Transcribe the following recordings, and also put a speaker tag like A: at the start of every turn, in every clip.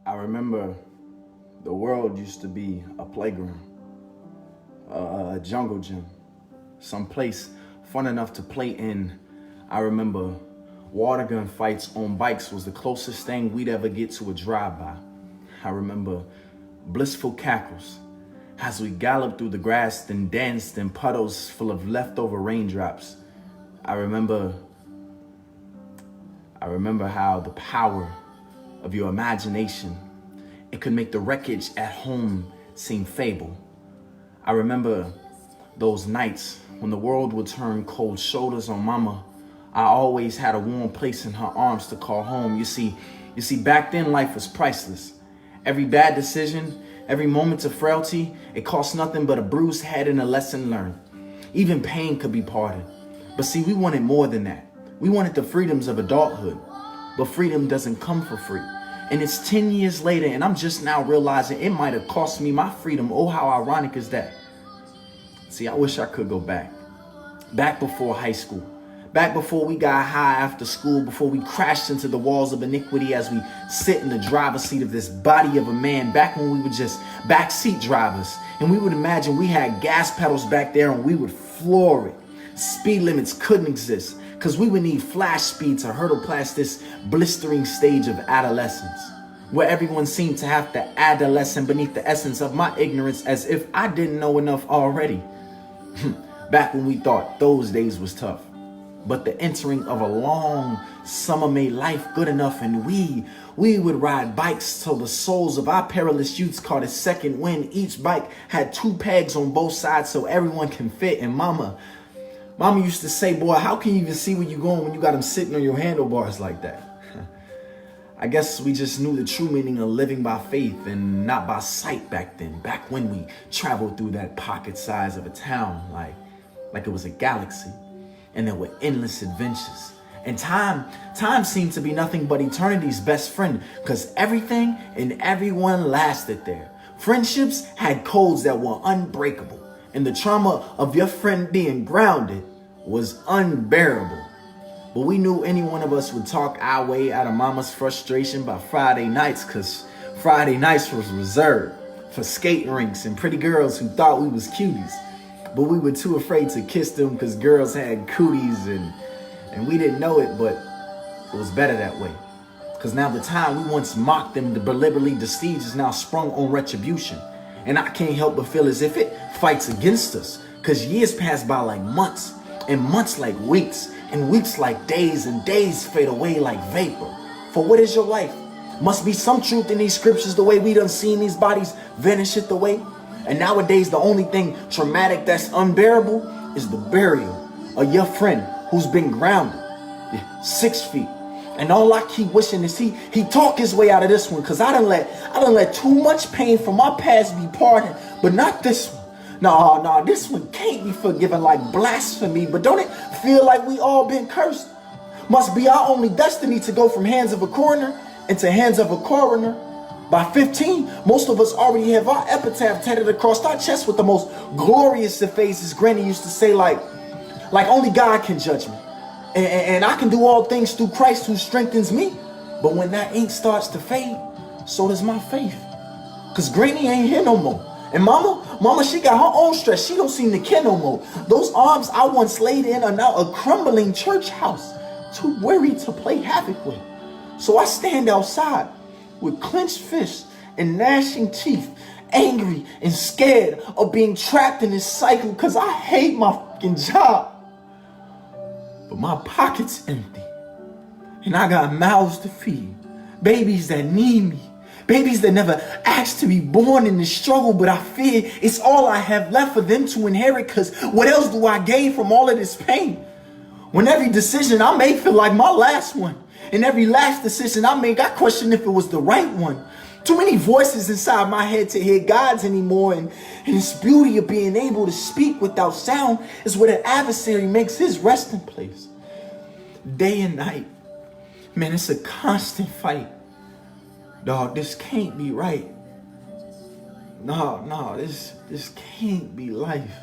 A: I remember the world used to be a playground, a jungle gym, some place fun enough to play in. I remember water gun fights on bikes was the closest thing we'd ever get to a drive-by. I remember blissful cackles as we galloped through the grass and danced in puddles full of leftover raindrops. I remember how the power of your imagination, it could make the wreckage at home seem fable. I remember those nights when the world would turn cold shoulders on mama. I always had a warm place in her arms to call home. You see, back then life was priceless. Every bad decision, every moment of frailty, it cost nothing but a bruised head and a lesson learned. Even pain could be pardoned. But see, we wanted more than that. We wanted the freedoms of adulthood. But freedom doesn't come for free. And it's 10 years later, and I'm just now realizing it might have cost me my freedom. Oh, how ironic is that? See, I wish I could go back. Back before high school. Back before we got high after school, before we crashed into the walls of iniquity as we sit in the driver's seat of this body of a man. Back when we were just backseat drivers. And we would imagine we had gas pedals back there and we would floor it. Speed limits couldn't exist because we would need flash speed to hurdle past this blistering stage of adolescence, where everyone seemed to have to adolescent beneath the essence of my ignorance as if I didn't know enough already. Back when we thought those days was tough. But the entering of a long summer made life good enough, and we would ride bikes till the souls of our perilous youths caught a second wind. Each bike had 2 pegs on both sides so everyone can fit. And Mama used to say, boy, how can you even see where you're going when you got them sitting on your handlebars like that? I guess we just knew the true meaning of living by faith and not by sight back then. Back when we traveled through that pocket size of a town like it was a galaxy. And there were endless adventures. And time seemed to be nothing but eternity's best friend, because everything and everyone lasted there. Friendships had codes that were unbreakable, and the trauma of your friend being grounded was unbearable. But we knew any one of us would talk our way out of mama's frustration by Friday nights, because Friday nights was reserved for skating rinks and pretty girls who thought we was cuties. But we were too afraid to kiss them because girls had cooties and we didn't know it, but it was better that way. Because now the time we once mocked them deliberately deceive is now sprung on retribution. And I can't help but feel as if it fights against us. Because years pass by like months, and months like weeks, and weeks like days, and days fade away like vapor. For what is your life? Must be some truth in these scriptures, the way we done seen these bodies vanish it the way. And nowadays, the only thing traumatic that's unbearable is the burial of your friend who's been grounded 6 feet. And all I keep wishing is he talk his way out of this one, because I done let too much pain from my past be pardoned, but not this one. No, this one can't be forgiven like blasphemy, but don't it feel like we all been cursed? Must be our only destiny to go from hands of a coroner into hands of a coroner. By 15, most of us already have our epitaph tatted across our chest with the most glorious of faces. Granny used to say like only God can judge me. And I can do all things through Christ who strengthens me. But when that ink starts to fade, so does my faith. Because Granny ain't here no more. And Mama, she got her own stress. She don't seem to care no more. Those arms I once laid in are now a crumbling church house, too weary to play havoc with. So I stand outside with clenched fists and gnashing teeth, angry and scared of being trapped in this cycle because I hate my fucking job. But my pocket's empty, and I got mouths to feed, babies that need me, babies that never asked to be born in this struggle, but I fear it's all I have left for them to inherit, because what else do I gain from all of this pain? When every decision I make feel like my last one. And every last decision I make, I question if it was the right one. Too many voices inside my head to hear God's anymore. And this beauty of being able to speak without sound is where the adversary makes his resting place. Day and night. Man, it's a constant fight. Dog, this can't be right. No, this can't be life.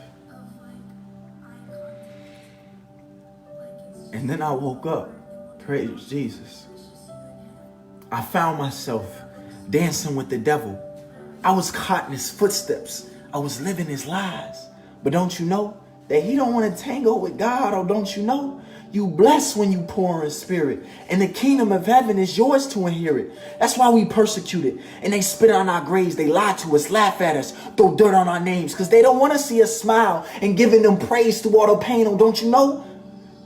A: And then I woke up. Praise Jesus. I found myself dancing with the devil. I was caught in his footsteps. I was living his lies. But don't you know that he don't want to tangle with God? Or don't you know you blessed when you pour in spirit, and the kingdom of heaven is yours to inherit? That's why we persecuted, and they spit on our graves. They lie to us, laugh at us, throw dirt on our names, because they don't want to see us smile and giving them praise through all the pain. Oh, don't you know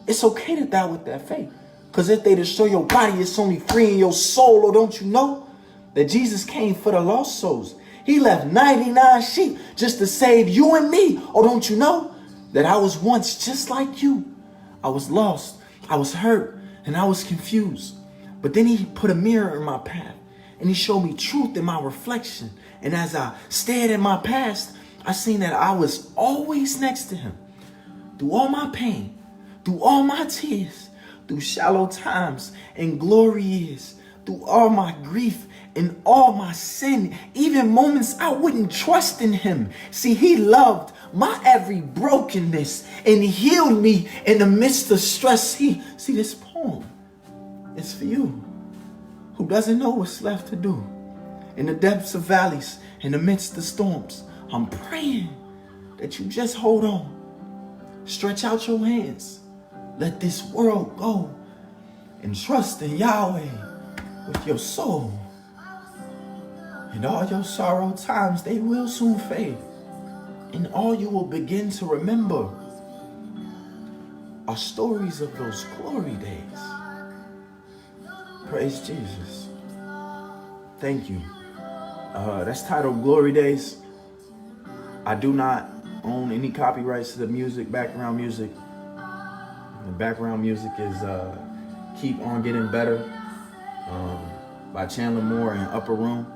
A: it's okay to die with that faith? Because if they destroy your body, it's only freeing your soul. Oh, don't you know that Jesus came for the lost souls? He left 99 sheep just to save you and me. Oh, don't you know that I was once just like you? I was lost, I was hurt, and I was confused. But then he put a mirror in my path, and he showed me truth in my reflection. And as I stared at my past, I seen that I was always next to him. Through all my pain, through all my tears, through shallow times and glory years, through all my grief and all my sin, even moments I wouldn't trust in him. See, he loved my every brokenness and healed me in the midst of stress. See, this poem is for you who doesn't know what's left to do. In the depths of valleys, in the midst of storms, I'm praying that you just hold on. Stretch out your hands. Let this world go and trust in Yahweh with your soul. And all your sorrow times, they will soon fade. And all you will begin to remember are stories of those glory days. Praise Jesus. Thank you. That's titled Glory Days. I do not own any copyrights to the music, background music. The background music is Keep On Getting Better by Chandler Moore and Upper Room.